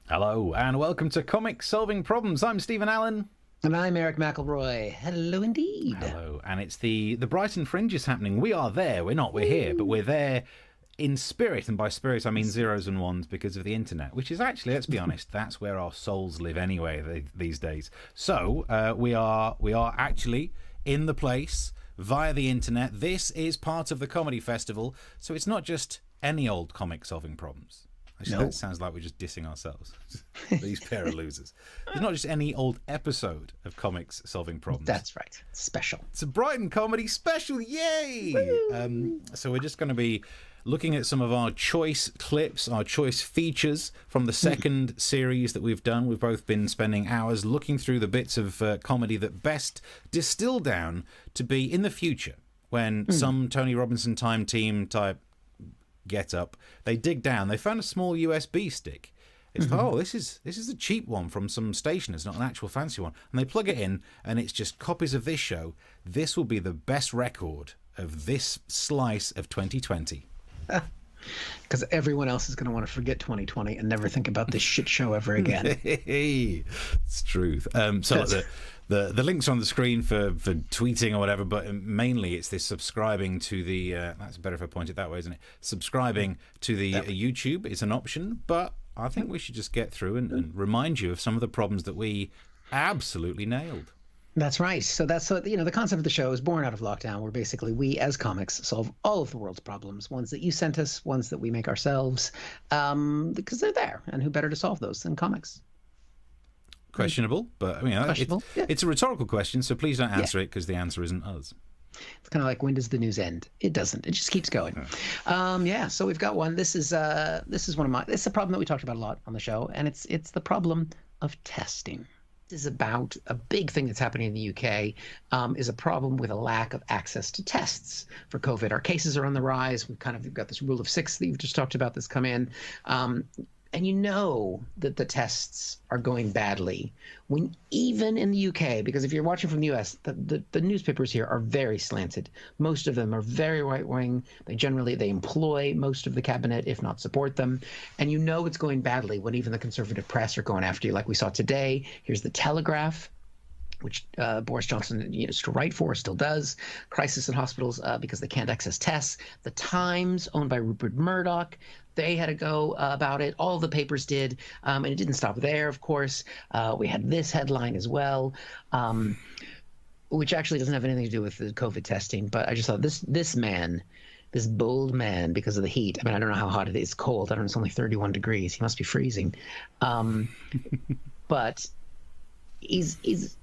Hello, and welcome to Comics Solving Problems. I'm Stephen Allen. And I'm Eric McElroy. Hello indeed. Hello, and it's the Brighton Fringe is happening. We are there. We're here, but we're there in spirit. And by spirit, I mean zeros and ones because of the internet, which is actually, let's be honest, that's where our souls live anyway these days. So we are actually in the place via the internet. This is part of the comedy festival, so it's not just any old comic solving problems. Actually, that sounds like we're just dissing ourselves. These pair of losers. It's not just any old episode of Comics Solving Problems. That's right. Special. It's a Brighton comedy special. Yay! So we're just going to be looking at some of our choice clips, our choice features from the second series that we've done. We've both been spending hours looking through the bits of comedy that best distill down to be in the future when some Tony Robinson Time Team type get up, they dig down, they found a small USB stick. It's this is a cheap one from some station, it's not an actual fancy one, and they plug it in and it's just copies of this show. This will be the best record of this slice of 2020. Because everyone else is going to want to forget 2020 and never think about this shit show ever again. It's truth. So the links are on the screen for tweeting or whatever, but mainly it's this subscribing to the that's better if I point it that way, isn't it? Subscribing to the YouTube is an option, but I think we should just get through and remind you of some of the problems that we absolutely nailed. That's right. So that's the concept of the show is born out of lockdown, where basically we as comics solve all of the world's problems, ones that you sent us, ones that we make ourselves, because they're there, and who better to solve those than comics? Questionable, but I mean, it's a rhetorical question, so please don't answer it because the answer isn't us. It's kind of like, when does the news end? It doesn't. It just keeps going. So we've got one. This is one of my. It's a problem that we talked about a lot on the show, and it's the problem of testing. This is about a big thing that's happening in the UK, is a problem with a lack of access to tests for COVID. Our cases are on the rise. We've got this rule of six that you've just talked about that's come in. And you know that the tests are going badly when even in the UK, because if you're watching from the US, the newspapers here are very slanted. Most of them are very right-wing. They employ most of the cabinet, if not support them. And you know it's going badly when even the conservative press are going after you, like we saw today. Here's the Telegraph, which Boris Johnson used to write for, still does. Crisis in hospitals because they can't access tests. The Times, owned by Rupert Murdoch, they had a go about it. All the papers did. And it didn't stop there, of course. We had this headline as well, which actually doesn't have anything to do with the COVID testing. But I just thought this man, this bold man, because of the heat. I mean, I don't know how hot it is. It's cold. I don't know. It's only 31 degrees. He must be freezing. But he's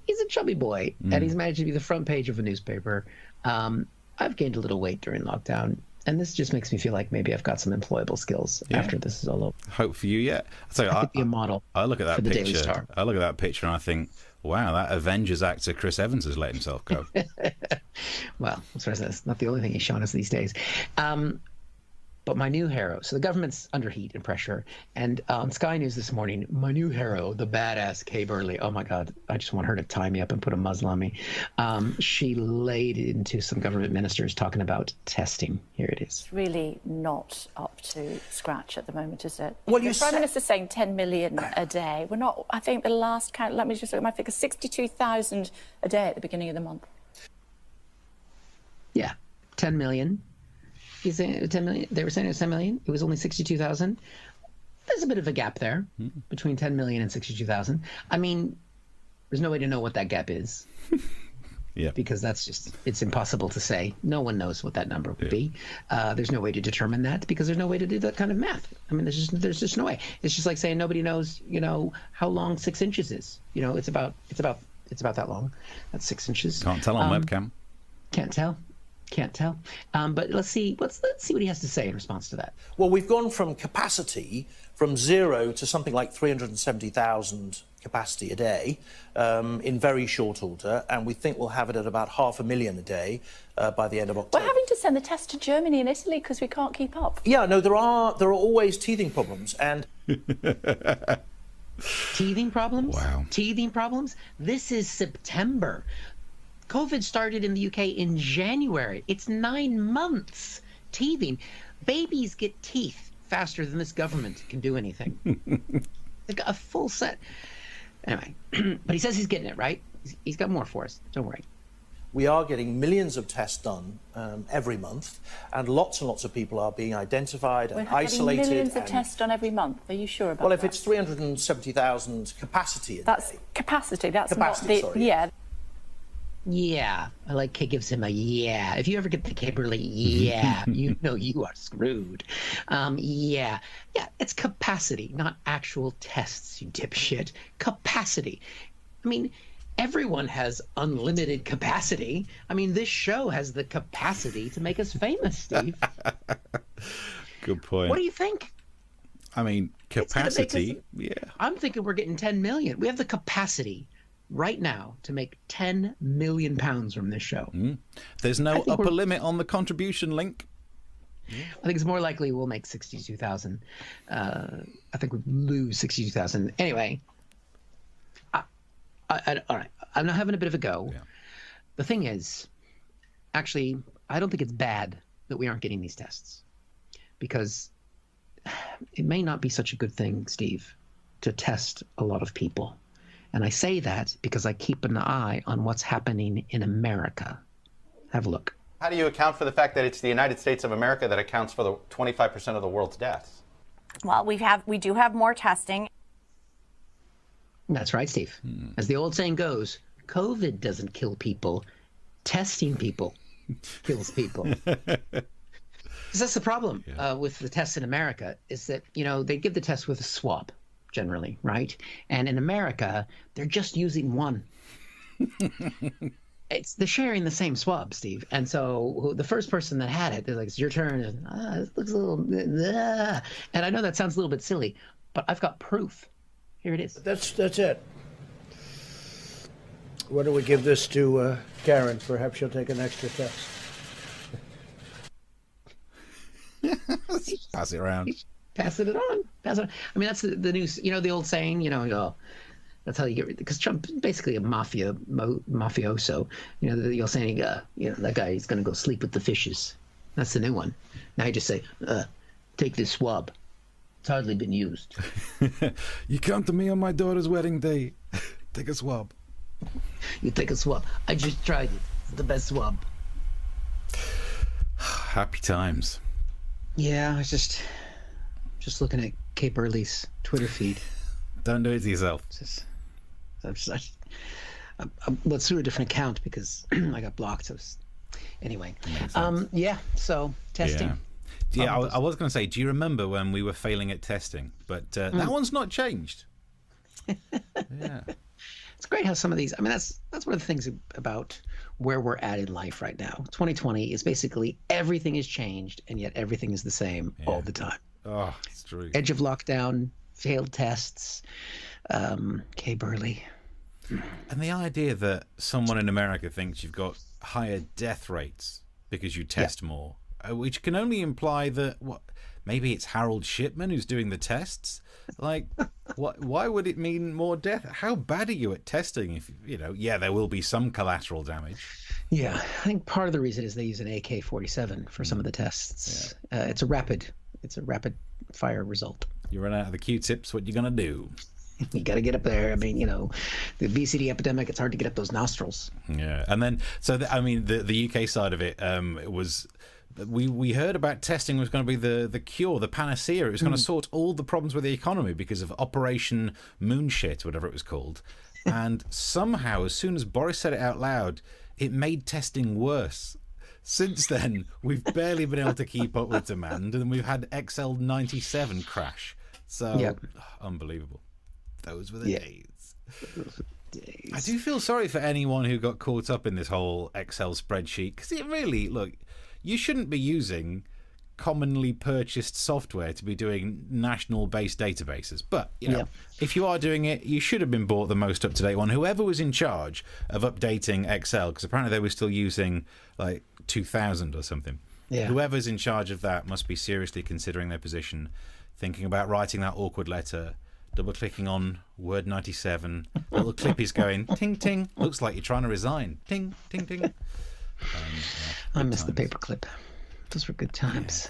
a chubby boy, and he's managed to be the front page of a newspaper. I've gained a little weight during lockdown, and this just makes me feel like maybe I've got some employable skills after this is all over. Hope for you, yeah. So I could be a model. I look at that for the picture. Daily Star. I look at that picture and I think, wow, that Avengers actor Chris Evans has let himself go. Well, that's not the only thing he's shown us these days. But my new hero, so the government's under heat and pressure, and on Sky News this morning, my new hero, the badass Kay Burley, oh my God, I just want her to tie me up and put a muzzle on me. She laid into some government ministers talking about testing. Here it is. It's really not up to scratch at the moment, is it? Well, the Prime Minister's saying 10 million a day. We're not, I think the last count, let me just look at my figure, 62,000 a day at the beginning of the month. Yeah, 10 million. He's saying 10 million. They were saying it was 10 million. It was only 62,000. There's a bit of a gap there between 10 million and 62,000. I mean, there's no way to know what that gap is. Yeah. Because it's impossible to say. No one knows what that number would be. There's no way to determine that because there's no way to do that kind of math. I mean, there's just no way. It's just like saying nobody knows, how long 6 inches is. It's about that long. That's 6 inches. Can't tell on webcam. Can't tell. But let's see what he has to say in response to that. Well, we've gone from capacity from 0 to something like 370,000 capacity a day in very short order, and we think we'll have it at about 500,000 a day by the end of October. We're having to send the test to Germany and Italy because we can't keep up. Yeah, no, there are always teething problems, and teething problems. Wow. Teething problems. This is September. COVID started in the UK in January. It's 9 months. Teething. Babies get teeth faster than this government can do anything. They've got a full set. Anyway, but he says he's getting it, right? He's got more for us. Don't worry. We are getting millions of tests done every month, and lots of people are being identified and isolated. Getting millions of tests done every month. Are you sure about that? Well, if it's 370,000 capacity a That's day. capacity. That's Capacity, not the... sorry. Yeah. Yeah, I like Kate gives him a yeah. If you ever get the Caberly, yeah, you know you are screwed. Yeah, it's capacity, not actual tests, you dipshit. Capacity. I mean, everyone has unlimited capacity. I mean, this show has the capacity to make us famous, Steve. Good point. What do you think? I mean, capacity, yeah. I'm thinking we're getting 10 million. We have the capacity right now to make 10 million pounds from this show. There's no upper limit on the contribution link. I think it's more likely we'll make 62,000. I think we'll lose 62,000. Anyway, all right. I'm not having a bit of a go. Yeah. The thing is, actually, I don't think it's bad that we aren't getting these tests, because it may not be such a good thing, Steve, to test a lot of people. And I say that because I keep an eye on what's happening in America. Have a look. How do you account for the fact that it's the United States of America that accounts for the 25% of the world's deaths? Well, we do have more testing. That's right, Steve. As the old saying goes, COVID doesn't kill people. Testing people kills people. Because that's the problem with the tests in America, is that, they give the test with a swab, generally, right? And in America, they're just using one. They're sharing the same swab, Steve. And so the first person that had it, they're like, it's your turn. It looks a little... And I know that sounds a little bit silly, but I've got proof. Here it is. That's it. Why don't we give this to Karen? Perhaps she'll take an extra test. Pass it around. Passing it on. I mean, that's the news. The old saying, that's how you get rid, because Trump is basically a mafioso. The old saying, that guy is going to go sleep with the fishes. That's the new one. Now you just say, take this swab. It's hardly been used. You come to me on my daughter's wedding day. Take a swab. You take a swab. I just tried it. It's the best swab. Happy times. Yeah, I was just looking at Kate Burley's Twitter feed. Don't do it to yourself. Let's do a different account because I got blocked. Anyway, so testing. Yeah, I was going to say, do you remember when we were failing at testing? But that one's not changed. Yeah. It's great how some of these, I mean, that's one of the things about where we're at in life right now. 2020 is basically everything has changed, and yet everything is the same all the time. Oh, it's true. Edge of lockdown, failed tests, Kay Burley. And the idea that someone in America thinks you've got higher death rates because you test more, which can only imply that maybe it's Harold Shipman who's doing the tests. Like, why would it mean more death? How bad are you at testing? If there will be some collateral damage. Yeah, I think part of the reason is they use an AK-47 for some of the tests. Yeah. It's a rapid fire result. You run out of the Q-tips. What you gonna do? You got to get up there. I mean, the obesity epidemic, it's hard to get up those nostrils. Yeah. And then, the UK side of it, it was, we heard about testing was going to be the cure, the panacea. It was going to sort all the problems with the economy because of Operation Moonshit, whatever it was called. And somehow, as soon as Boris said it out loud, it made testing worse. Since then, we've barely been able to keep up with demand, and we've had XL97 crash. So, unbelievable. Those were the days. I do feel sorry for anyone who got caught up in this whole Excel spreadsheet, because it really, look, you shouldn't be using commonly purchased software to be doing national-based databases. But, if you are doing it, you should have been bought the most up-to-date one. Whoever was in charge of updating Excel, because apparently they were still using, 2000 or something. Yeah. Whoever's in charge of that must be seriously considering their position, thinking about writing that awkward letter, double-clicking on Word 97. Little clippies going, ting, ting. Looks like you're trying to resign. Ting, ting, ting. I miss the paperclip. Those were good times.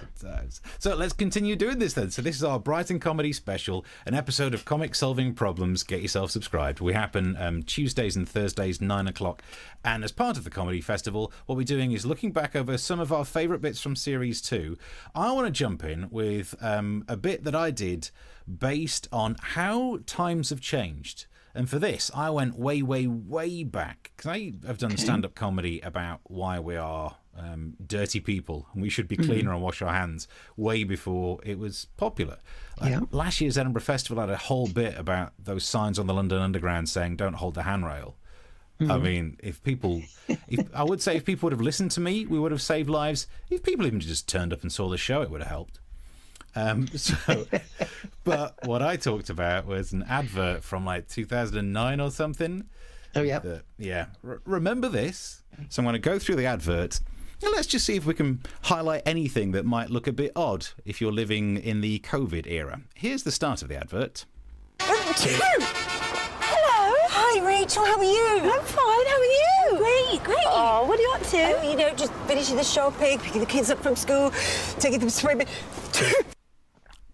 So let's continue doing this then. So this is our Brighton Comedy Special, an episode of Comic Solving Problems. Get yourself subscribed. We happen Tuesdays and Thursdays, 9 o'clock. And as part of the Comedy Festival, what we're doing is looking back over some of our favourite bits from Series 2. I want to jump in with a bit that I did based on how times have changed. And for this, I went way, way, way back, because I have done stand-up comedy about why we are dirty people and we should be cleaner and wash our hands way before it was popular. Last year's Edinburgh Festival had a whole bit about those signs on the London Underground saying, don't hold the handrail. I mean, if people would have listened to me, we would have saved lives. If people even just turned up and saw the show, it would have helped. But what I talked about was an advert from like 2009 or something. Oh, yeah. Remember this? So I'm going to go through the advert and let's just see if we can highlight anything that might look a bit odd if you're living in the COVID era. Here's the start of the advert. Hello. Hi, Rachel. How are you? I'm fine. How are you? Great. Oh, what are you up to? Oh, just finishing the shopping, picking the kids up from school, taking them swimming.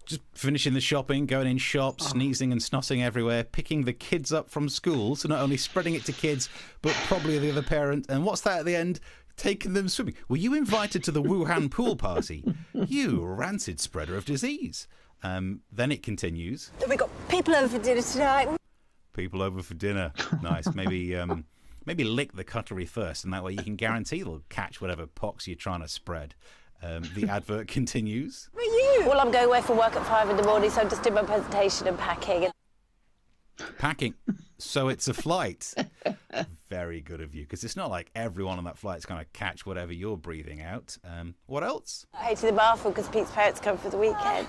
Just finishing the shopping, going in shops, sneezing and snotting everywhere, picking the kids up from school, so not only spreading it to kids, but probably the other parent. And what's that at the end? Taking them swimming. Were you invited to the Wuhan pool party? You rancid spreader of disease. Then it continues. We've got people over for dinner tonight. People over for dinner. Nice. Maybe lick the cutlery first, and that way you can guarantee they'll catch whatever pox you're trying to spread. The advert continues. Where are you? Well, I'm going away for work at 5 in the morning, so I'm just doing my presentation and packing. Packing. So it's a flight. Very good of you, because it's not like everyone on that flight's going to catch whatever you're breathing out. What else? I hated the bathroom because Pete's parents come for the weekend.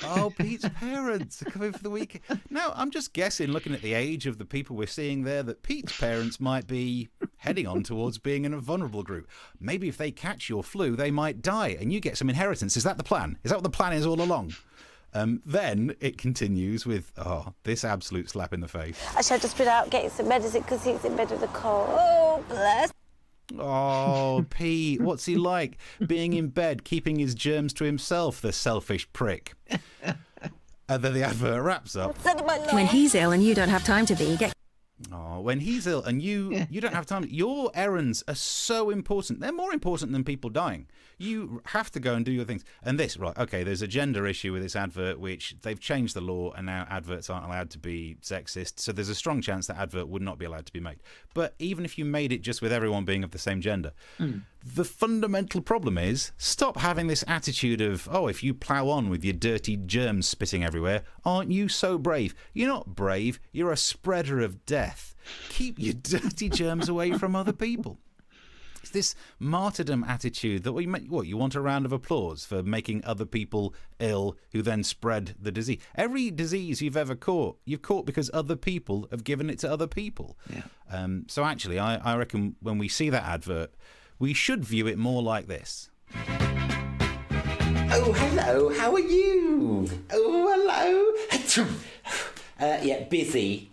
Oh, Pete's parents are coming for the weekend. Now, I'm just guessing, looking at the age of the people we're seeing there, that Pete's parents might be heading on towards being in a vulnerable group. Maybe if they catch your flu, they might die, and you get some inheritance. Is that the plan? Is that what the plan is all along? Then it continues with, this absolute slap in the face. I should just been out getting some medicine because he's in bed with a cold. Oh, bless. Oh, Pete, what's he like? Being in bed, keeping his germs to himself, the selfish prick. And then the advert wraps up. When he's ill and you don't have time to be, when he's ill and you don't have time. Your errands are so important. They're more important than people dying. You have to go and do your things. And this, right, okay, there's a gender issue with this advert, which they've changed the law and now adverts aren't allowed to be sexist. So there's a strong chance that advert would not be allowed to be made. But even if you made it just with everyone being of the same gender, the fundamental problem is stop having this attitude of, if you plow on with your dirty germs spitting everywhere, aren't you so brave? You're not brave. You're a spreader of death. Keep your dirty germs away from other people. It's this martyrdom attitude that you want a round of applause for making other people ill who then spread the disease. Every disease you've ever caught, you've caught because other people have given it to other people. Yeah. So actually, I reckon when we see that advert, we should view it more like this. Oh, hello. How are you? Oh, hello. Busy.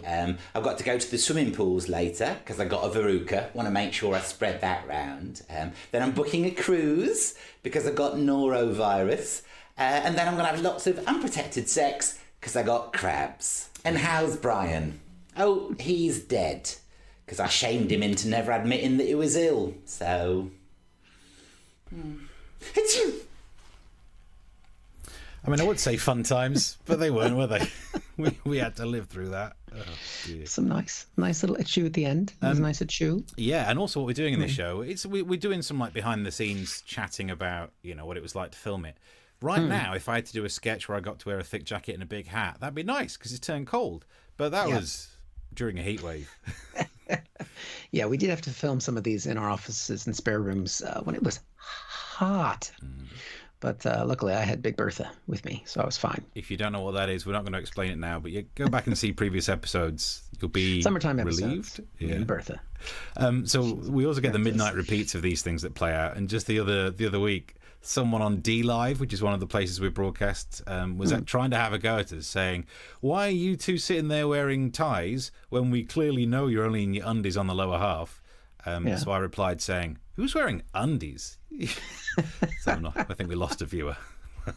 I've got to go to the swimming pools later because I got a verruca. Want to make sure I spread that round. Then I'm booking a cruise because I got norovirus. And then I'm going to have lots of unprotected sex because I got crabs. And how's Brian? Oh, he's dead because I shamed him into never admitting that he was ill. So... I mean, I would say fun times, but they weren't, were they? we had to live through that. Oh, dear. Some nice little chew at the end. It was nice chew. Yeah, and also what we're doing in this show, we're doing some like behind the scenes chatting about what it was like to film it. Right now, if I had to do a sketch where I got to wear a thick jacket and a big hat, that'd be nice because it's turned cold. But that was during a heat wave. Yeah, we did have to film some of these in our offices and spare rooms when it was hot. But luckily, I had Big Bertha with me, so I was fine. If you don't know what that is, we're not going to explain it now, but you go back and see previous episodes. You'll be summertime relieved. Yeah, Bertha. So we also get the midnight repeats of these things that play out. And just the other week, someone on D Live, which is one of the places we broadcast, was trying to have a go at us, saying, "Why are you two sitting there wearing ties when we clearly know you're only in your undies on the lower half?" So I replied saying, Who's wearing undies? So no, I think we lost a viewer.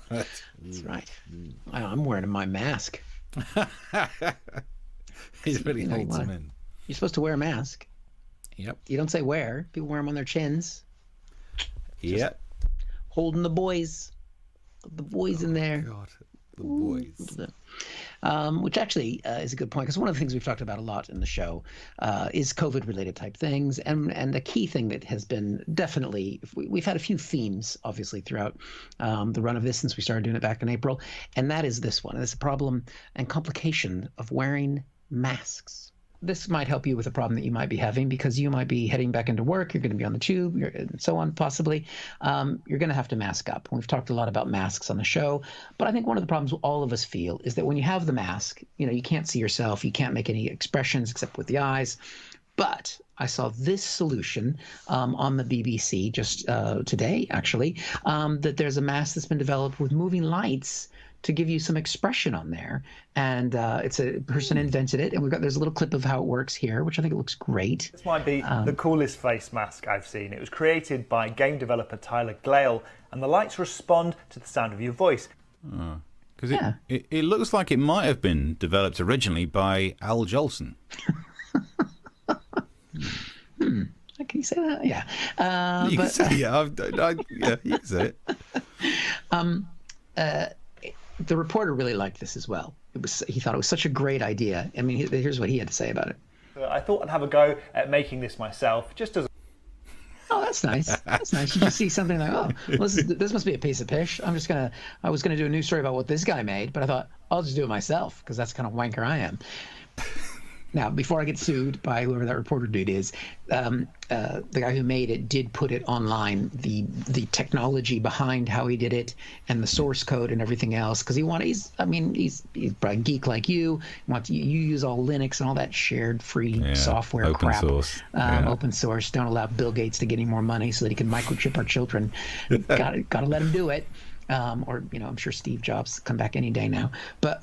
That's right. I'm wearing my mask. He really holds them in. You're supposed to wear a mask. Yep. You don't say wear. People wear them on their chins. Yep. Holding the boys. The boys in there. God, the boys. Which actually is a good point, because one of the things we've talked about a lot in the show is COVID-related type things, and a key thing that has been definitely, we've had a few themes, obviously, throughout the run of this since we started doing it back in April, and that is this one. And it's a problem and complication of wearing masks. This might help you with a problem that you might be having, because you might be heading back into work, you're going to be on the tube, and so on, possibly. You're going to have to mask up. We've talked a lot about masks on the show, but I think one of the problems all of us feel is that when you have the mask, you can't see yourself, you can't make any expressions except with the eyes. But I saw this solution on the BBC just today, actually, that there's a mask that's been developed with moving lights to give you some expression on there, and it's a person invented it, and there's a little clip of how it works here, which I think it looks great. This might be the coolest face mask I've seen. It was created by game developer Tyler Glale, and the lights respond to the sound of your voice. Because it looks like it might have been developed originally by Al Jolson. Can you say that? Yeah. You can say, yeah, you can say it. The reporter really liked this as well. He thought it was such a great idea. I mean, here's what he had to say about it. I thought I'd have a go at making this myself, just as. Oh, that's nice. That's nice. You just see something like, oh, well, this must be a piece of pish. I was gonna do a news story about what this guy made, but I thought I'll just do it myself, because that's the kind of wanker I am. Now, before I get sued by whoever that reporter dude is, the guy who made it did put it online, the technology behind how he did it, and the source code and everything else, because he's probably a geek like you. You use all Linux and all that shared free software open crap. Source. Open source. Don't allow Bill Gates to get any more money so that he can microchip our children. Gotta let him do it. Or I'm sure Steve Jobs come back any day now. But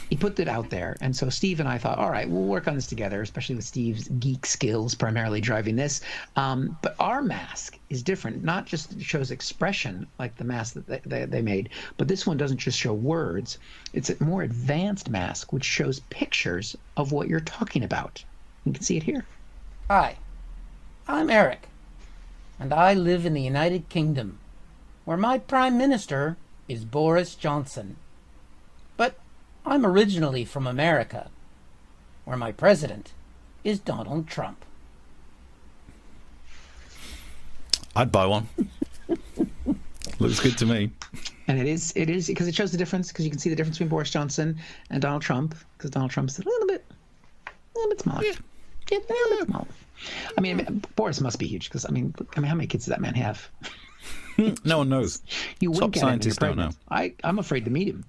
he put it out there, and so Steve and I thought, all right, we'll work on this together, especially with Steve's geek skills primarily driving this. But our mask is different. Not just shows expression like the mask that they made, but this one doesn't just show words. It's a more advanced mask which shows pictures of what you're talking about. You can see it here. Hi, I'm Eric, and I live in the United Kingdom, where my Prime Minister is Boris Johnson. But I'm originally from America, where my president is Donald Trump. I'd buy one. Looks good to me. And it is because it shows the difference, because you can see the difference between Boris Johnson and Donald Trump, because Donald Trump's a little bit smaller. Yeah, a little bit smaller. I mean, Boris must be huge, because I mean, how many kids does that man have? No one knows. You Top wink at him and you're scientists don't know. pregnant. I'm afraid to meet him.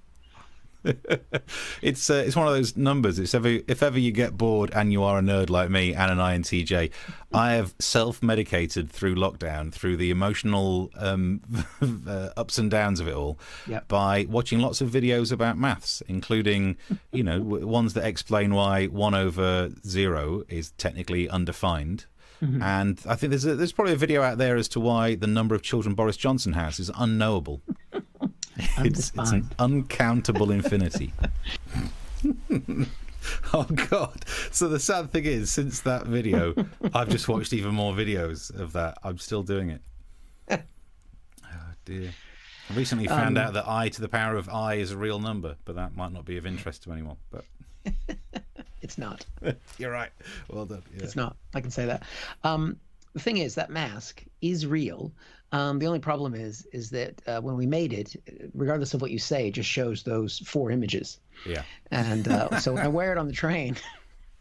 It's one of those numbers. If ever you get bored and you are a nerd like me, Anne and I and TJ, I have self-medicated through lockdown, through the emotional ups and downs of it all, by watching lots of videos about maths, including ones that explain why 1 over 0 is technically undefined. Mm-hmm. And I think there's probably a video out there as to why the number of children Boris Johnson has is unknowable. It's an uncountable infinity. Oh God! So the sad thing is, since that video, I've just watched even more videos of that. I'm still doing it. Oh dear! I recently found out that I to the power of I is a real number, but that might not be of interest to anyone. But it's not. You're right. Well done. Yeah. It's not. I can say that. The thing is, that mask is real. The only problem is that when we made it, regardless of what you say, it just shows those 4 images. Yeah. And so when I wear it on the train,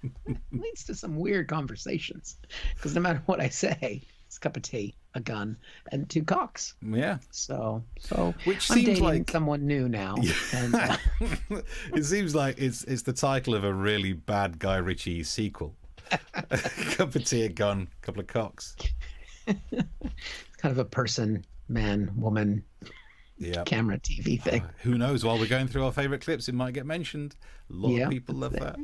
it leads to some weird conversations, because no matter what I say, it's a cup of tea, a gun, and 2 cocks. Yeah. So which I'm seems dating like someone new now. And, it seems like it's the title of a really bad Guy Ritchie sequel. A cup of tea, a gun, a couple of cocks. It's kind of a person, man, woman, camera, TV thing. Who knows? While we're going through our favourite clips, it might get mentioned. A lot of people love that.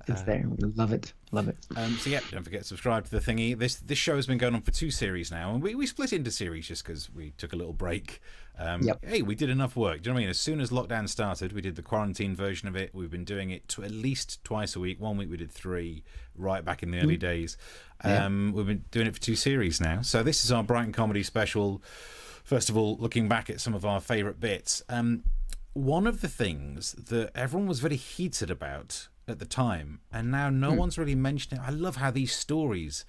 It's there. We love it. Love it. So yeah, don't forget to subscribe to the thingy. This show has been going on for 2 series now, and we split into series just because we took a little break. Hey, we did enough work. Do you know what I mean? As soon as lockdown started, we did the quarantine version of it. We've been doing it at least twice a week. One week we did 3, right back in the early days. We've been doing it for 2 series now. So this is our Brighton Comedy Special. First of all, looking back at some of our favourite bits. One of the things that everyone was very heated about at the time, and now no one's really mentioned it. I love how these stories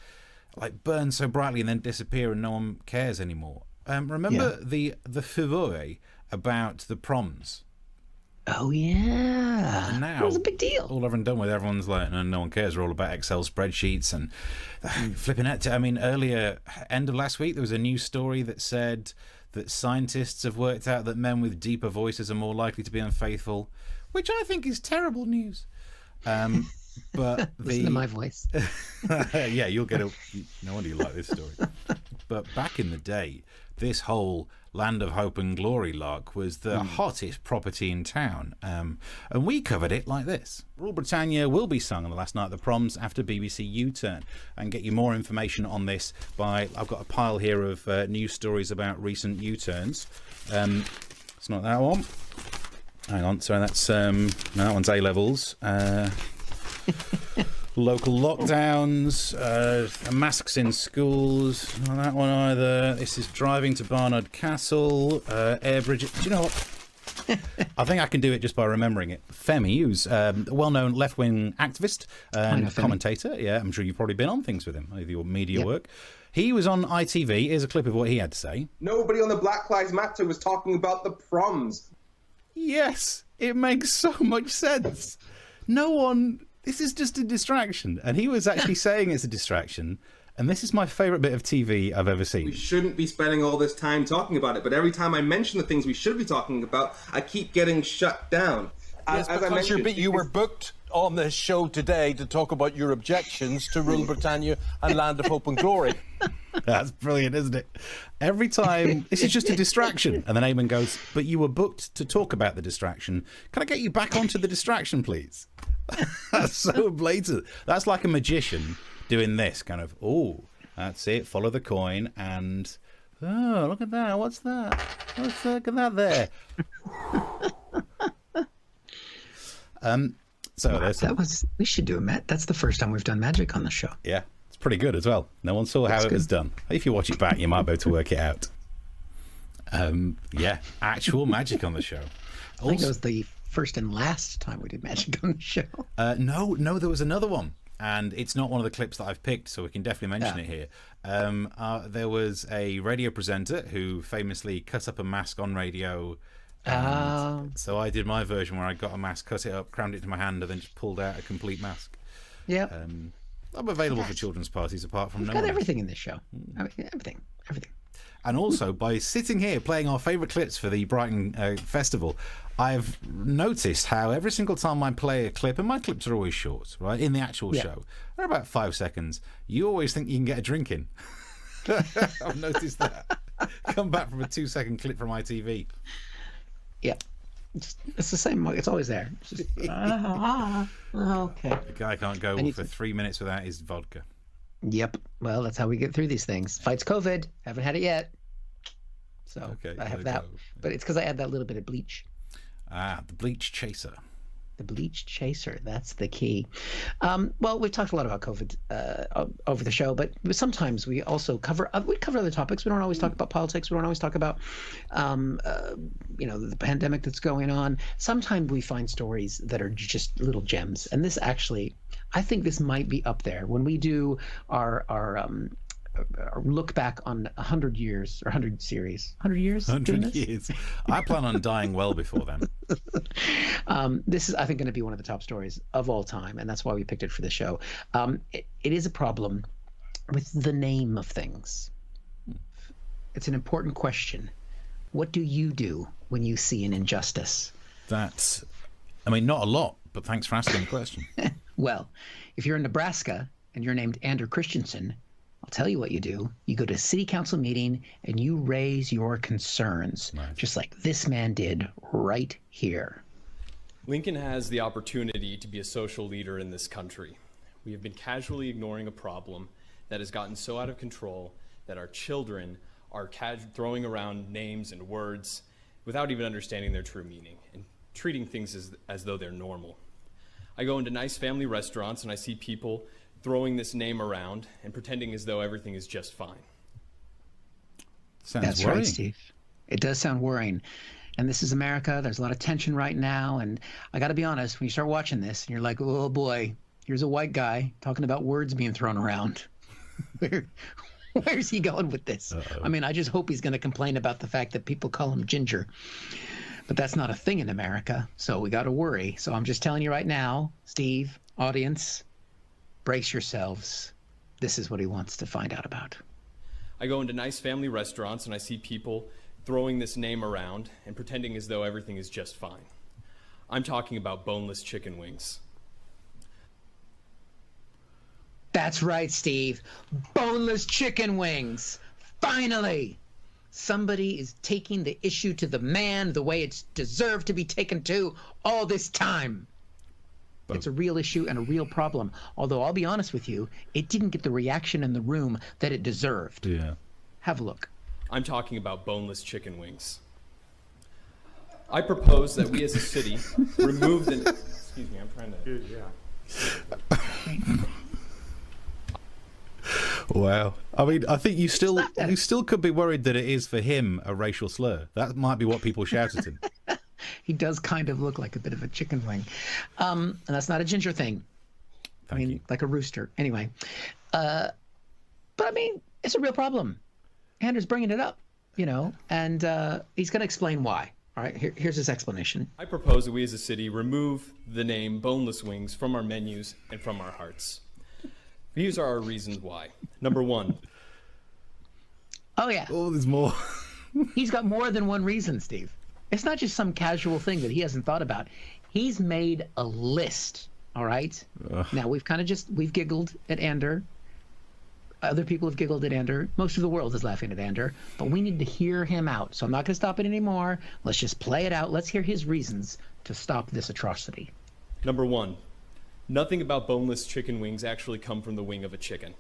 like burn so brightly and then disappear and no one cares anymore. Remember the furore about the proms? Oh yeah, and now it was a big deal. All over and done with. Everyone's like, no one cares. We're all about Excel spreadsheets and flipping it. I mean, earlier, end of last week, there was a news story that said that scientists have worked out that men with deeper voices are more likely to be unfaithful, which I think is terrible news. But listen to my voice. Yeah, you'll get no wonder you like this story. But back in the day, this whole Land of Hope and Glory lark was the hottest property in town, and we covered it like this. Rule Britannia will be sung on the last night of the proms after BBC U-Turn, and get you more information on this by, I've got a pile here of news stories about recent U-Turns. It's not that one. Hang on, sorry, that's no, that one's A-levels. Local lockdowns, masks in schools, not that one either. This is driving to Barnard Castle, Air Bridge. Do you know what? I think I can do it just by remembering it. Femi, who's a well-known left-wing activist and commentator. Yeah, I'm sure you've probably been on things with him, with your media work. He was on ITV. Here's a clip of what he had to say. Nobody on the Black Lives Matter was talking about the proms. Yes, it makes so much sense. No one... This is just a distraction. And he was actually saying it's a distraction. And this is my favourite bit of TV I've ever seen. We shouldn't be spending all this time talking about it. But every time I mention the things we should be talking about, I keep getting shut down. Yes, as I mentioned, you were booked on this show today to talk about your objections to Rule Britannia and Land of Hope and Glory. That's brilliant, isn't it? Every time, this is just a distraction. And then Eamon goes, but you were booked to talk about the distraction. Can I get you back onto the distraction, please? That's so blatant. That's like a magician doing this kind of, oh, that's it, follow the coin, and oh, look at that, what's that? Look at that there. So there's we should do that's the first time we've done magic on the show. Yeah, it's pretty good as well. No one saw how it was done. If you watch it back, you might be able to work it out. Yeah, actual magic on the show. I think it was the first and last time we did magic on the show. No, there was another one, and it's not one of the clips that I've picked, so we can definitely mention it here. There was a radio presenter who famously cut up a mask on radio. So I did my version where I got a mask, cut it up, crammed it to my hand, and then just pulled out a complete mask. Yeah. I'm available for children's parties apart from We've got everything in this show. Everything. And also, by sitting here playing our favourite clips for the Brighton Festival, I've noticed how every single time I play a clip, and my clips are always short, right, in the actual show, they're about 5 seconds, you always think you can get a drink in. I've noticed that. Come back from a 2-second clip from ITV. Yeah. It's the same. It's always there. It's just, okay. The guy can't go for 3 minutes without his vodka. Yep. Well, that's how we get through these things. Fights COVID. Haven't had it yet. So I have that. But it's because I add that little bit of bleach. The bleach chaser. The bleach chaser. That's the key. Well, we've talked a lot about COVID over the show, but sometimes we also cover other topics. We don't always talk about politics. We don't always talk about, the pandemic that's going on. Sometimes we find stories that are just little gems. And this actually, I think this might be up there. When we do our look back on 100 years or 100 series. 100 years? 100 years. I plan on dying well before then. This is, I think, going to be one of the top stories of all time, and that's why we picked it for the show. It is a problem with the name of things. It's an important question. What do you do when you see an injustice? Not a lot, but thanks for asking the question. Well, if you're in Nebraska and you're named Andrew Christensen, I'll tell you what you do. You go to a city council meeting and you raise your concerns, just like this man did right here. Lincoln has the opportunity to be a social leader in this country. We have been casually ignoring a problem that has gotten so out of control that our children are throwing around names and words without even understanding their true meaning and treating things as though they're normal. I go into nice family restaurants and I see people throwing this name around and pretending as though everything is just fine. That's worrying. right, Steve. It does sound worrying. And this is America. There's a lot of tension right now. And I got to be honest, when you start watching this and you're like, oh boy, here's a white guy talking about words being thrown around. Where's he going with this? Uh-oh. I mean, I just hope he's going to complain about the fact that people call him ginger. But that's not a thing in America. So we got to worry. So I'm just telling you right now, Steve, audience, brace yourselves. This is what he wants to find out about. I go into nice family restaurants and I see people throwing this name around and pretending as though everything is just fine. I'm talking about boneless chicken wings. That's right, Steve. Boneless chicken wings. Finally! Somebody is taking the issue to the man the way it's deserved to be taken to all this time. It's a real issue and a real problem. Although I'll be honest with you, it didn't get the reaction in the room that it deserved. Yeah. Have a look. I'm talking about boneless chicken wings. I propose that we as a city remove the... Excuse me, I'm trying to... Wow. I mean, I think you still could be worried that it is for him a racial slur. That might be what people shout at him. He does kind of look like a bit of a chicken wing. And that's not a ginger thing. Thank you. Like a rooster. Anyway. But I mean, it's a real problem. Andrew's bringing it up, and he's going to explain why. All right, here's his explanation. I propose that we as a city remove the name boneless wings from our menus and from our hearts. These are our reasons why. Number one. Oh, yeah. Oh, there's more. He's got more than one reason, Steve. It's not just some casual thing that he hasn't thought about. He's made a list, all right? Ugh. Now, we've giggled at Ander. Other people have giggled at Ander. Most of the world is laughing at Ander. But we need to hear him out. So I'm not going to stop it anymore. Let's just play it out. Let's hear his reasons to stop this atrocity. Number one. Nothing about boneless chicken wings actually come from the wing of a chicken.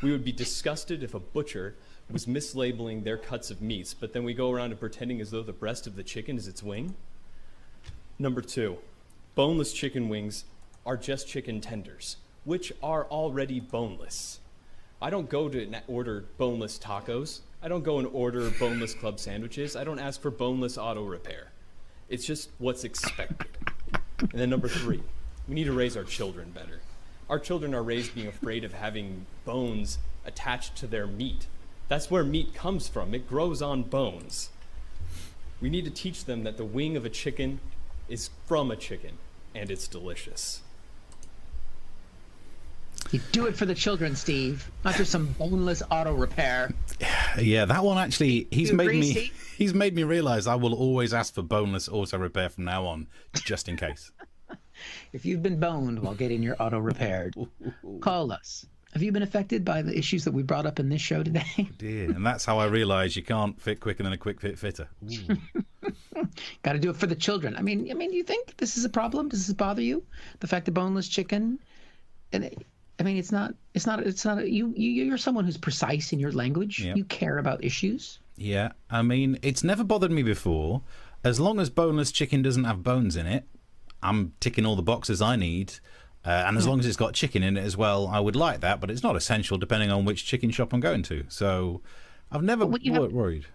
We would be disgusted if a butcher was mislabeling their cuts of meats, but then we go around and pretending as though the breast of the chicken is its wing. Number two, boneless chicken wings are just chicken tenders, which are already boneless. I don't go to order boneless tacos. I don't go and order boneless club sandwiches. I don't ask for boneless auto repair. It's just what's expected. And then number three, we need to raise our children better. Our children are raised being afraid of having bones attached to their meat. That's where meat comes from. It grows on bones. We need to teach them that the wing of a chicken is from a chicken, and it's delicious. You do it for the children, Steve. Not just some boneless auto repair. Yeah, that one actually, he's made agree, me Steve? realize I will always ask for boneless auto repair from now on, just in case. If you've been boned while getting your auto repaired, call us. Have you been affected by the issues that we brought up in this show today? Dear, and that's how I realize you can't fit quicker than a quick fit fitter. Got to do it for the children. I mean, you think this is a problem? Does this bother you? The fact that boneless chicken, it's not. You're someone who's precise in your language. Yep. You care about issues. Yeah, I mean, it's never bothered me before. As long as boneless chicken doesn't have bones in it, I'm ticking all the boxes I need. And as long as it's got chicken in it as well, I would like that, but it's not essential depending on which chicken shop I'm going to. So I've never worried.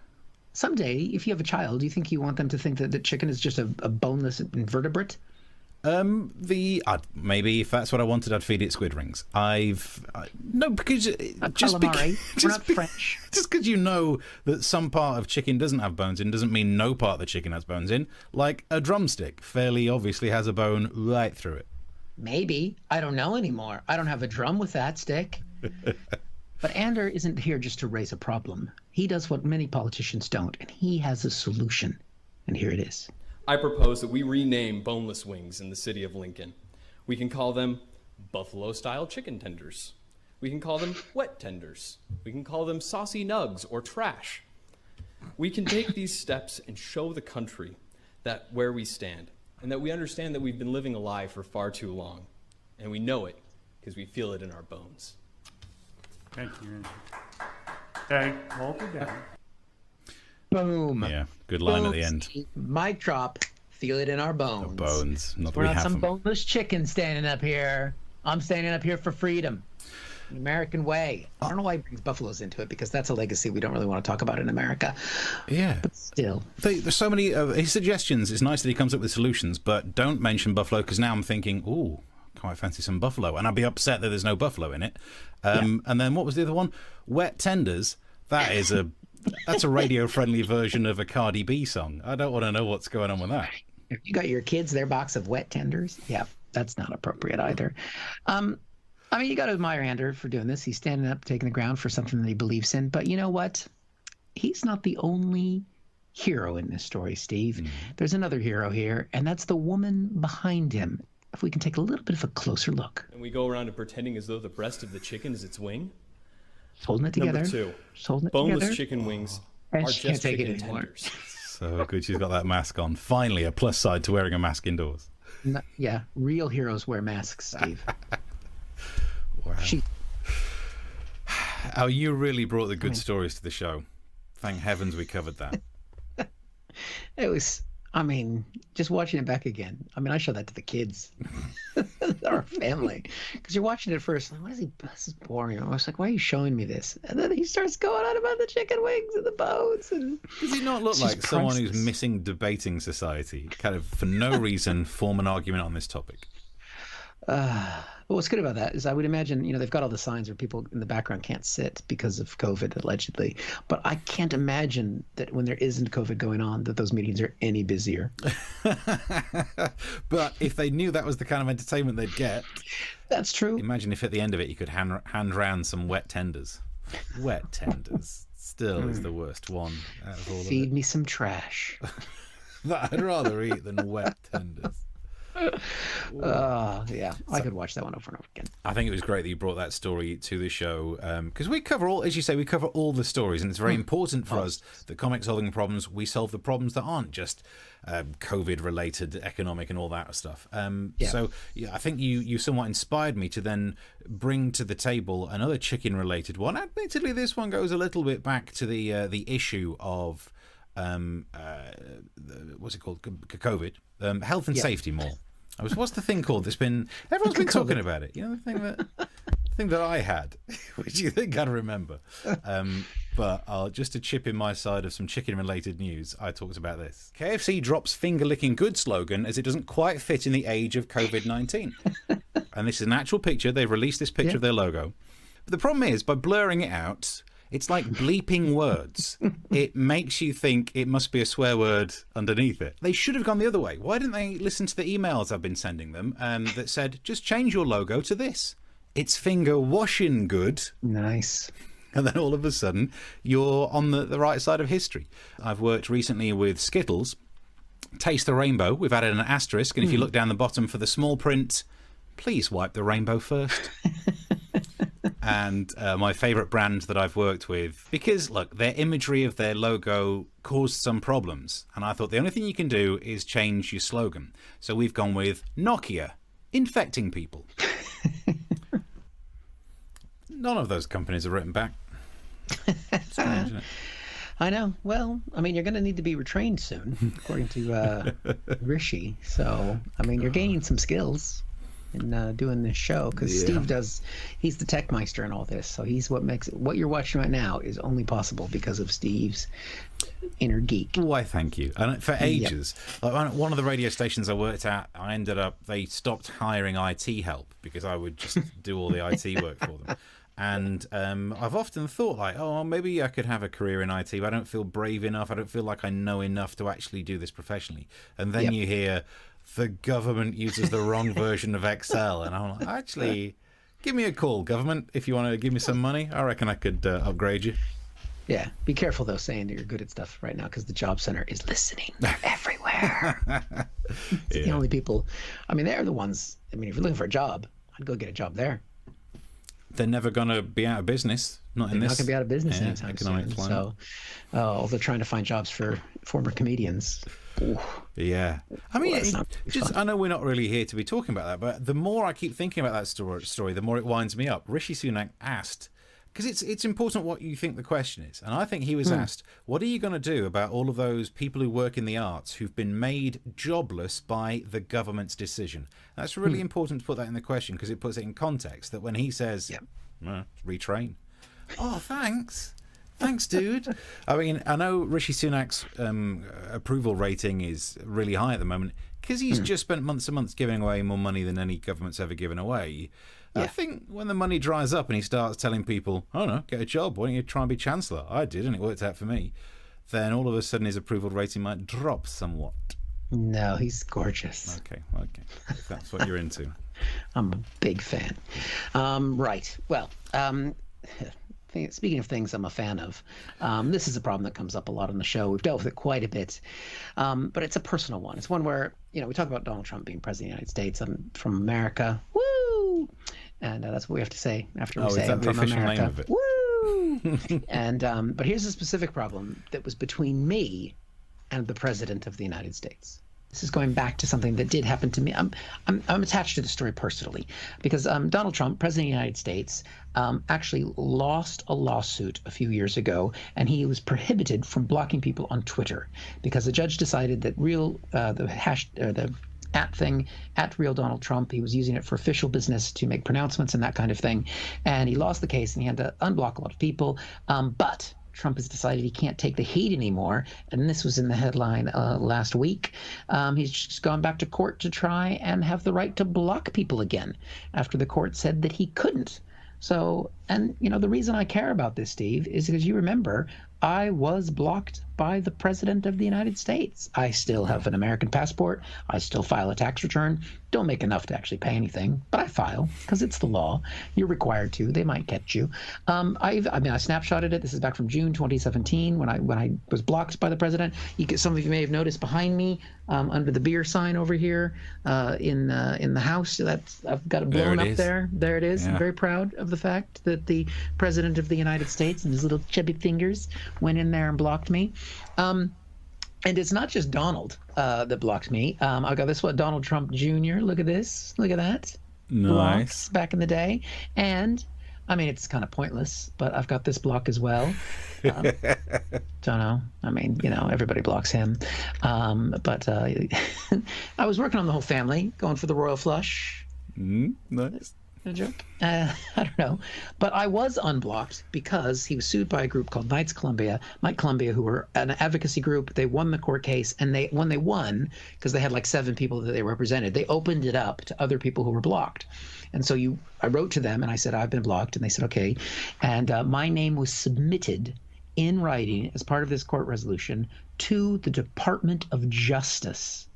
Someday, if you have a child, do you think you want them to think that chicken is just a boneless invertebrate? Maybe if that's what I wanted, I'd feed it squid rings. No, because calamari. We're not French. Just because you know that some part of chicken doesn't have bones in doesn't mean no part of the chicken has bones in. Like a drumstick fairly obviously has a bone right through it. Maybe. I don't know anymore. I don't have a drum with that stick. But Ander isn't here just to raise a problem. He does what many politicians don't, and he has a solution. And here it is. I propose that we rename boneless wings in the city of Lincoln. We can call them buffalo-style chicken tenders. We can call them wet tenders. We can call them saucy nugs or trash. We can take these steps and show the country that where we stand. and that we understand that we've been living a lie for far too long. And we know it because we feel it in our bones. Thank you. Okay, hold it down. Boom. Yeah, good line Boom. at the end. Mic drop. Feel it in our bones. Bones. Not that We're we not have some them. boneless chicken standing up here. I'm standing up here for freedom. The American way. I don't know why he brings buffaloes into it, because that's a legacy we don't really want to talk about in America. Yeah. But still. There's so many his suggestions. It's nice that he comes up with solutions, but don't mention buffalo, because now I'm thinking, ooh, quite fancy some buffalo. And I'd be upset that there's no buffalo in it. And then what was the other one? Wet tenders. That's a radio-friendly version of a Cardi B song. I don't want to know what's going on with that. If you got your kids their box of wet tenders, yeah, that's not appropriate either. I mean, you got to admire Andrew for doing this. He's standing up, taking the ground for something that he believes in. But you know what? He's not the only hero in this story, Steve. There's another hero here, and that's the woman behind him. If we can take a little bit of a closer look. And we go around and pretending as though the breast of the chicken is its wing. Holding it together. Number 2, holding it boneless together. chicken wings And are she can't just take it chicken anymore. tenders. So good she's got that mask on. Finally, a plus side to wearing a mask indoors. Yeah, real heroes wear masks, Steve. Wow. Oh, you really brought the good stories to the show. Thank heavens we covered that. It was, I mean, just watching it back again. I mean, I show that to the kids, our family, because you're watching it first. Like, what is he? This is boring. I was like, why are you showing me this? And then he starts going on about the chicken wings and the bones. And does he not look like someone who's missing debating society? Kind of for no reason form an argument on this topic. But what's good about that is I would imagine, they've got all the signs where people in the background can't sit because of COVID, allegedly. But I can't imagine that when there isn't COVID going on, that those meetings are any busier. But if they knew that was the kind of entertainment they'd get. That's true. Imagine if at the end of it you could hand round some wet tenders. Wet tenders still is the worst one out of all of it. Feed me some trash. That I'd rather eat than wet tenders. Yeah, I could watch that one over and over again. I think it was great that you brought that story to the show, because we cover all, as you say, we cover all the stories, and it's very important for us that comics solving problems, we solve the problems that aren't just COVID-related, economic, and all that stuff. So yeah, I think you somewhat inspired me to then bring to the table another chicken-related one. Admittedly, this one goes a little bit back to the issue of what's it called? COVID, health and safety more. What's the thing called? Everyone's been talking about it. The thing that I had, which you think I'd remember. But just to chip in my side of some chicken-related news, I talked about this. KFC drops finger-licking good slogan as it doesn't quite fit in the age of COVID-19. And this is an actual picture. They've released this picture of their logo. But the problem is, by blurring it out, it's like bleeping words. It makes you think it must be a swear word underneath it. They should have gone the other way. Why didn't they listen to the emails I've been sending them that said, just change your logo to this? It's finger washing good. Nice. And then all of a sudden, you're on the right side of history. I've worked recently with Skittles. Taste the rainbow. We've added an asterisk. And if you look down the bottom for the small print, please wipe the rainbow first. And my favourite brand that I've worked with, because look, their imagery of their logo caused some problems, and I thought the only thing you can do is change your slogan. So we've gone with Nokia, infecting people. None of those companies have written back. Strange, isn't it? I know. Well, I mean, you're going to need to be retrained soon, according to Rishi. So, I mean, you're gaining some skills in doing this show, because Steve he's the tech meister in all this. So he's what you're watching right now is only possible because of Steve's inner geek. Why, thank you. And for ages, like one of the radio stations I worked at, they stopped hiring IT help because I would just do all the IT work for them. And I've often thought, like, oh, maybe I could have a career in IT, but I don't feel brave enough. I don't feel like I know enough to actually do this professionally. And then you hear the government uses the wrong version of Excel. And I'm like, actually, give me a call, government, if you want to give me some money. I reckon I could upgrade you. Yeah. Be careful, though, saying that you're good at stuff right now, because the job center is listening. They're everywhere. It's the only people. I mean, they're the ones. I mean, if you're looking for a job, I'd go get a job there. they're never going to be out of business. Not in They're this. not going to be out of business yeah, anytime economic soon. climate. So, they're trying to find jobs for former comedians. Ooh. Yeah. I mean, Well, I know we're not really here to be talking about that, but the more I keep thinking about that story, the more it winds me up. Rishi Sunak asked, because it's important what you think the question is. And I think he was asked, what are you going to do about all of those people who work in the arts who've been made jobless by the government's decision? That's really important to put that in the question, because it puts it in context that when he says, retrain. Oh, thanks. Thanks, dude. I mean, I know Rishi Sunak's approval rating is really high at the moment because he's just spent months and months giving away more money than any government's ever given away. Yeah. I think when the money dries up and he starts telling people, oh no, get a job, why don't you try and be Chancellor? I did and it worked out for me. Then all of a sudden his approval rating might drop somewhat. No, he's gorgeous. Okay. If that's what you're into. I'm a big fan. Right. Well, speaking of things I'm a fan of, this is a problem that comes up a lot on the show. We've dealt with it quite a bit, but it's a personal one. It's one where, we talk about Donald Trump being president of the United States. I'm from America. Woo! And that's what we have to say after we say I'm from America. Name of it? Woo! And but here's a specific problem that was between me and the president of the United States. This is going back to something that did happen to me. I'm attached to the story personally because Donald Trump, president of the United States, actually lost a lawsuit a few years ago, and he was prohibited from blocking people on Twitter because the judge decided that the at real Donald Trump, he was using it for official business to make pronouncements and that kind of thing, and he lost the case and he had to unblock a lot of people, but Trump has decided he can't take the heat anymore, and this was in the headline last week. He's just gone back to court to try and have the right to block people again after the court said that he couldn't. So, and the reason I care about this, Steve, is because you remember I was blocked by the president of the United States. I still have an American passport. I still file a tax return. Don't make enough to actually pay anything, but I file because it's the law. You're required to. They might catch you. I snapshotted it. This is back from June 2017 when I was blocked by the president. Some of you may have noticed behind me under the beer sign over here in the house. I've got it blown up there. There it is. Yeah. I'm very proud of the fact that the president of the United States and his little chubby fingers went in there and blocked me. And it's not just Donald that blocked me. I got this one, Donald Trump Jr. Look at this. Look at that. Nice. Blocks back in the day. And, I mean, it's kind of pointless, but I've got this block as well. Don't know. I mean, everybody blocks him. But I was working on the whole family, going for the royal flush. Nice. A joke? I don't know. But I was unblocked because he was sued by a group called Mike Columbia, who were an advocacy group. They won the court case, and when they won, because they had like 7 people that they represented, they opened it up to other people who were blocked. And so I wrote to them and I said, I've been blocked. And they said, okay. And my name was submitted in writing as part of this court resolution to the Department of Justice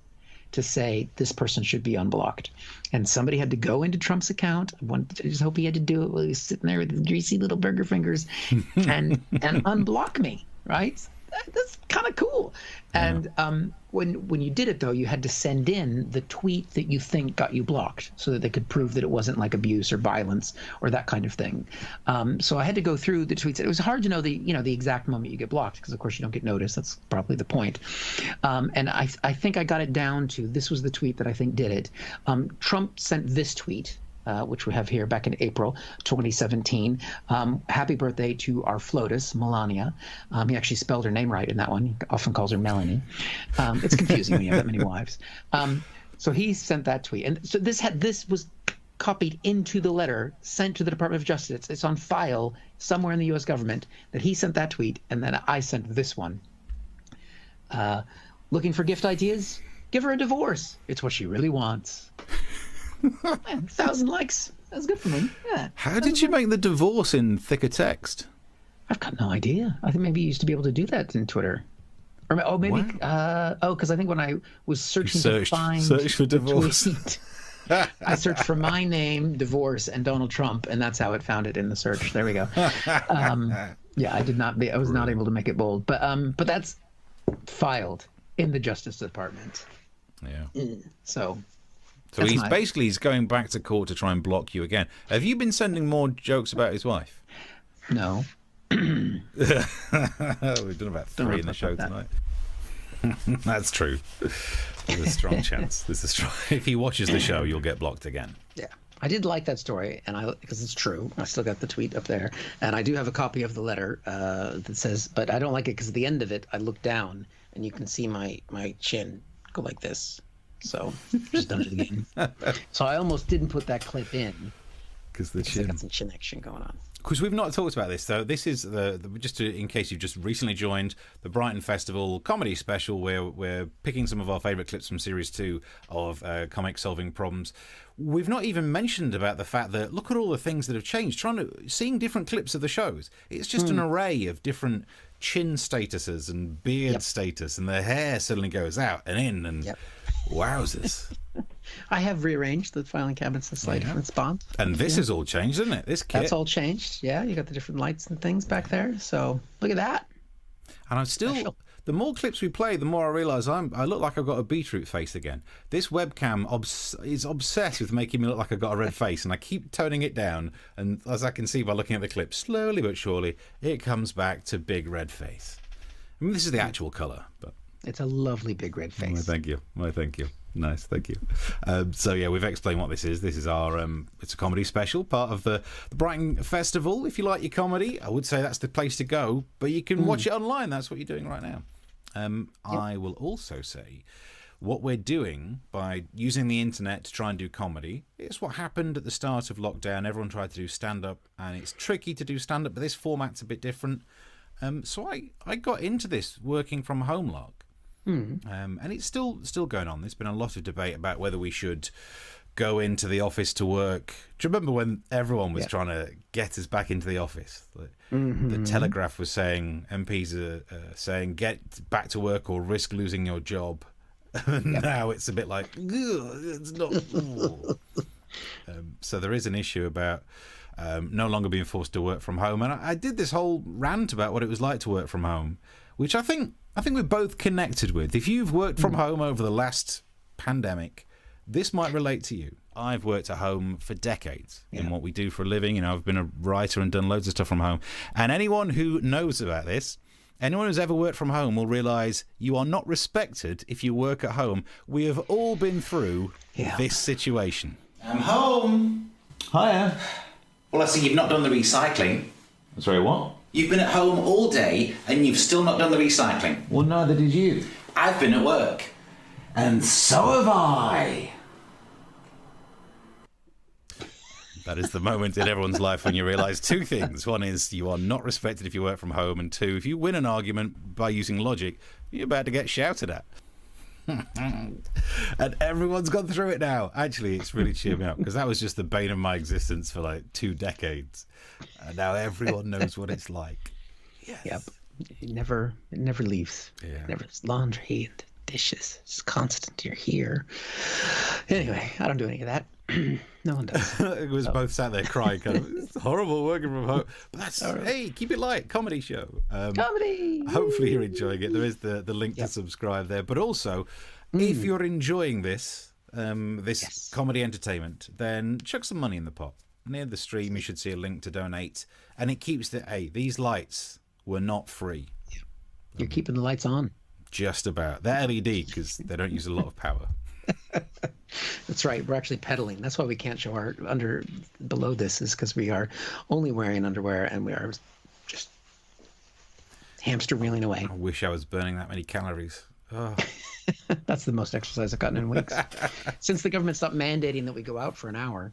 to say this person should be unblocked. And somebody had to go into Trump's account. I just hope he had to do it while he was sitting there with his greasy little burger fingers and unblock me, right? That's kind of cool. And when you did it, though, you had to send in the tweet that you think got you blocked so that they could prove that it wasn't like abuse or violence or that kind of thing. So I had to go through the tweets. It was hard to know the exact moment you get blocked because, of course, you don't get noticed. That's probably the point. And I think I got it down to this was the tweet that I think did it. Trump sent this tweet. Which we have here back in April 2017. Happy birthday to our FLOTUS, Melania. He actually spelled her name right in that one. He often calls her Melanie. It's confusing when you have that many wives. So he sent that tweet. And so this was copied into the letter sent to the Department of Justice. It's on file somewhere in the U.S. government that he sent that tweet, and then I sent this one. Looking for gift ideas? Give her a divorce. It's what she really wants. 1,000 likes. That's good for me. Yeah. How did you make the divorce in thicker text? I've got no idea. I think maybe you used to be able to do that in Twitter. Or maybe because I think when I was search for divorce. I searched for my name, divorce, and Donald Trump, and that's how it found it in the search. There we go. Yeah, I was not able to make it bold, but that's filed in the Justice Department. Yeah. So So he's going back to court to try and block you again. Have you been sending more jokes about his wife? No. We've done about 3 in the show tonight. That's true. There's a strong chance. If he watches the show, you'll get blocked again. Yeah. I did like that story, and because it's true. I still got the tweet up there, and I do have a copy of the letter that says, but I don't like it because at the end of it, I look down and you can see my chin go like this. So just done it again. So I almost didn't put that clip in because I got some chin action going on. Because we've not talked about this, though. This is in case you've just recently joined the Brighton Festival comedy special, where we're picking some of our favourite clips from Series 2 of Comics Solving Problems. We've not even mentioned about the fact that look at all the things that have changed. Seeing different clips of the shows. It's just an array of different chin statuses and beard status, and the hair suddenly goes out and in, and wowzers. I have rearranged the filing cabinets in slight different spots. And this has all changed, isn't it? This kit. That's all changed. Yeah, you got the different lights and things back there. So look at that. And I'm still. The more clips we play, the more I realise I look like I've got a beetroot face again. This webcam is obsessed with making me look like I've got a red face, and I keep toning it down. And as I can see by looking at the clip, slowly but surely, it comes back to big red face. I mean, this is the actual colour, but it's a lovely big red face. Well, thank you. Nice, thank you. So yeah, we've explained what this is. This is our it's a comedy special, part of the Brighton Festival. If you like your comedy, I would say that's the place to go, but you can watch it online. That's what you're doing right now. I will also say what we're doing by using the internet to try and do comedy. It's what happened at the start of lockdown. Everyone tried to do stand-up, and it's tricky to do stand-up, but this format's a bit different. So I got into this working from home lark. And it's still going on. There's been a lot of debate about whether we should go into the office to work. Do you remember when everyone was trying to get us back into the office? The Telegraph was saying, MPs are saying, get back to work or risk losing your job. Now it's a bit like, it's not. So there is an issue about no longer being forced to work from home. And I did this whole rant about what it was like to work from home, which I think we're both connected with. If you've worked from home over the last pandemic, this might relate to you. I've worked at home for decades in what we do for a living. You know, I've been a writer and done loads of stuff from home. And anyone who knows about this, anyone who's ever worked from home will realise you are not respected if you work at home. We have all been through this situation. I'm home. Hiya. Well, I see you've not done the recycling. Sorry, what? You've been at home all day and you've still not done the recycling. Well, neither did you. I've been at work. And so have I. That is the moment in everyone's life when you realise two things. One is you are not respected if you work from home, and two, if you win an argument by using logic, you're about to get shouted at. And everyone's gone through it now. Actually, it's really cheered me up, because that was just the bane of my existence for like 2 decades. And now everyone knows what it's like. Yes. Yep. It never leaves. Yeah. Never. Laundry and dishes. It's constant. You're here. Anyway, I don't do any of that. No one does. It was both sat there crying, kind of, it's horrible working from home. But that's, hey, keep it light, comedy show. Comedy! Hopefully you're enjoying it. There is the link to subscribe there. But also, if you're enjoying this comedy entertainment, then chuck some money in the pot. Near the stream, you should see a link to donate. And it keeps these lights were not free. You're keeping the lights on. Just about. They're LED because they don't use a lot of power. That's right. We're actually pedaling. That's why we can't show our below this, is because we are only wearing underwear and we are just hamster wheeling away. I wish I was burning that many calories. Oh. That's the most exercise I've gotten in weeks. Since the government stopped mandating that we go out for an hour.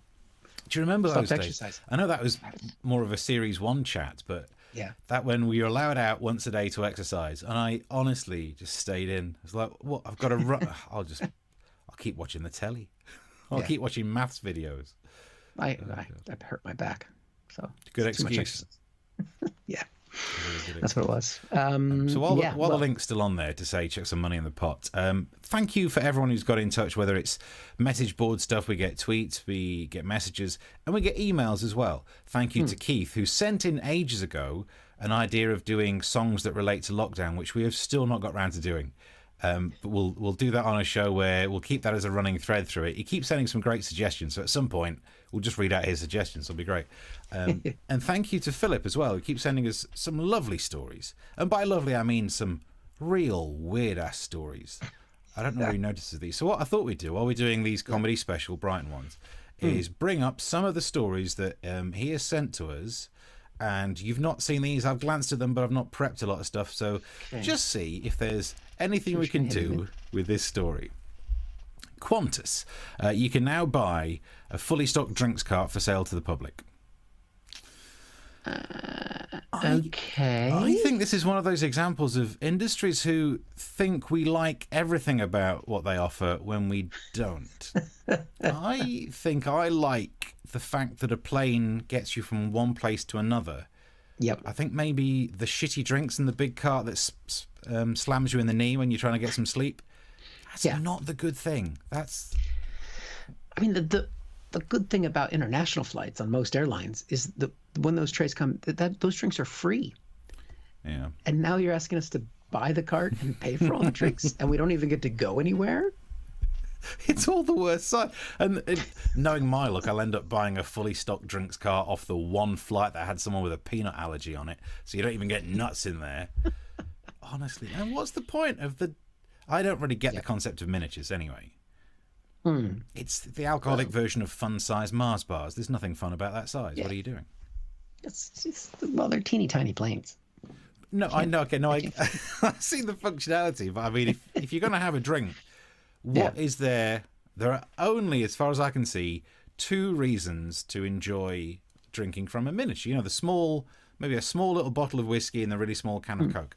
Do you remember those days? Exercise. I know that was more of a Series 1 chat, but that when we were allowed out once a day to exercise, and I honestly just stayed in. I was like, what? I've got to run. I'll keep watching the telly. I'll keep watching maths videos. I hurt my back. So good excuse. Yeah. That's what it was. So while the link's still on there to say check some money in the pot, thank you for everyone who's got in touch, whether it's message board stuff, we get tweets, we get messages, and we get emails as well. Thank you to Keith, who sent in ages ago an idea of doing songs that relate to lockdown, which we have still not got round to doing. But we'll do that on a show where we'll keep that as a running thread through it. He keeps sending some great suggestions, so at some point we'll just read out his suggestions. It'll be great. And thank you to Philip as well, who keeps sending us some lovely stories. And by lovely, I mean some real weird-ass stories. I don't know where he notices these. So what I thought we'd do while we're doing these comedy special Brighton ones is bring up some of the stories that he has sent to us. And you've not seen these. I've glanced at them, but I've not prepped a lot of stuff. So just see if there's anything we can do with this story. Qantas. You can now buy a fully stocked drinks cart for sale to the public. Okay. I think this is one of those examples of industries who think we like everything about what they offer when we don't. I think I like the fact that a plane gets you from one place to another. Yep. I think maybe the shitty drinks in the big cart that slams you in the knee when you're trying to get some sleep. That's not the good thing. That's. I mean, the good thing about international flights on most airlines is that when those trays come, those drinks are free. Yeah. And now you're asking us to buy the cart and pay for all the drinks, and we don't even get to go anywhere. It's all the worst side. And knowing my luck, I'll end up buying a fully stocked drinks cart off the one flight that had someone with a peanut allergy on it, so you don't even get nuts in there. Honestly, and what's the point of the? I don't really get the concept of miniatures anyway. It's the alcoholic version of fun-sized Mars bars. There's nothing fun about that size. What are you doing? Well, they're teeny tiny planes. No, I know. Okay, no, I see the functionality, but I mean, if you're going to have a drink, what is there? There are only, as far as I can see, two reasons to enjoy drinking from a miniature. You know, the small, maybe a small little bottle of whiskey and the really small can of Coke.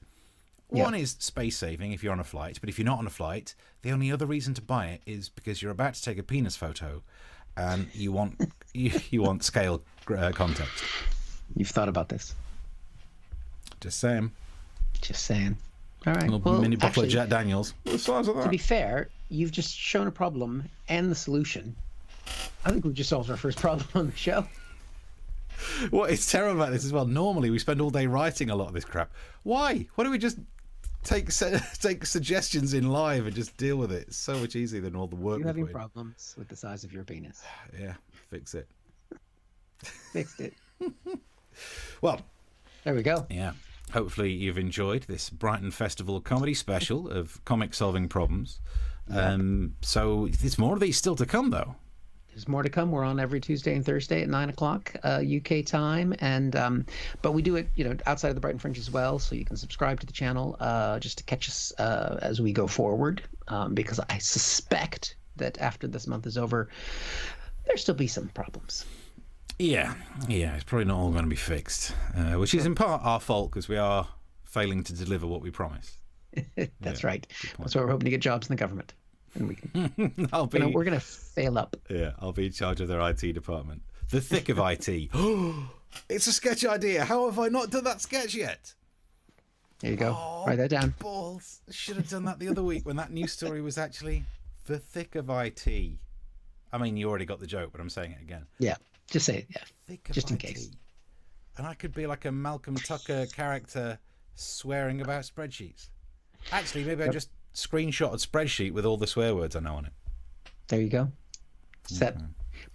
One is space saving if you're on a flight, but if you're not on a flight, the only other reason to buy it is because you're about to take a penis photo, and you want you want scale context. You've thought about this. Just saying. Just saying. All right. A little mini bottle of Jack Daniels. The size of that. To be fair, you've just shown a problem and the solution. I think we've just solved our first problem on the show. What is terrible about this as well, normally we spend all day writing a lot of this crap. Why? Why don't we just take suggestions in live and just deal with it? It's so much easier than all the work. You're having problems with the size of your penis. Yeah, fix it. Fixed it. Well, there we go. Yeah. Hopefully you've enjoyed this Brighton Festival comedy special of comic solving problems. So there's more of these still to come, though. There's more to come. We're on every Tuesday and Thursday at 9 o'clock UK time, and but we do it, outside of the Brighton Fringe as well. So you can subscribe to the channel just to catch us as we go forward. Because I suspect that after this month is over, there'll still be some problems. Yeah, it's probably not all going to be fixed, which is in part our fault because we are failing to deliver what we promise. That's right. That's why we're hoping to get jobs in the government. And we can. We're going to fail up. Yeah, I'll be in charge of their IT department. The thick of IT. It's a sketch idea. How have I not done that sketch yet? There you go. Write that down. Balls. I should have done that the other week when that news story was actually the thick of IT. I mean, you already got the joke, but I'm saying it again. Yeah, just say it. Yeah, thick of just in IT. case. And I could be like a Malcolm Tucker character swearing about spreadsheets. Actually, maybe I just screenshot a spreadsheet with all the swear words I know on it. There you go. Set.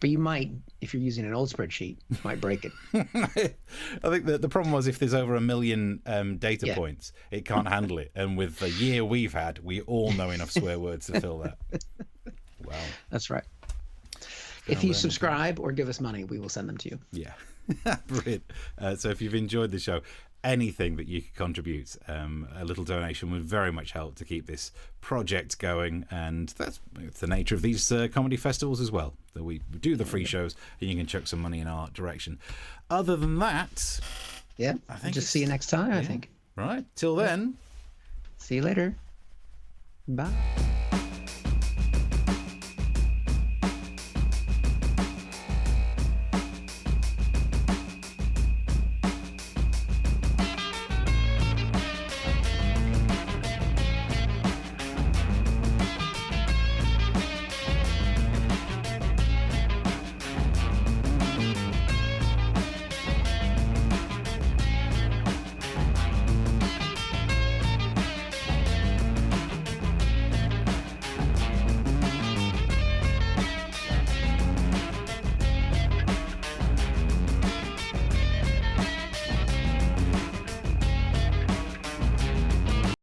But you might, if you're using an old spreadsheet, you might break it. I think that the problem was if there's over 1 million data points, it can't handle it. And with the year we've had, we all know enough swear words to fill that. Wow. That's right. If you subscribe or give us money, we will send them to you. Yeah. Brilliant. So if you've enjoyed the show, anything that you could contribute, a little donation would very much help to keep this project going, and that's the nature of these comedy festivals as well, that we do the free shows and you can chuck some money in our direction. Other than that, I think just see you next time. I think. Right, till then, see you later. Bye.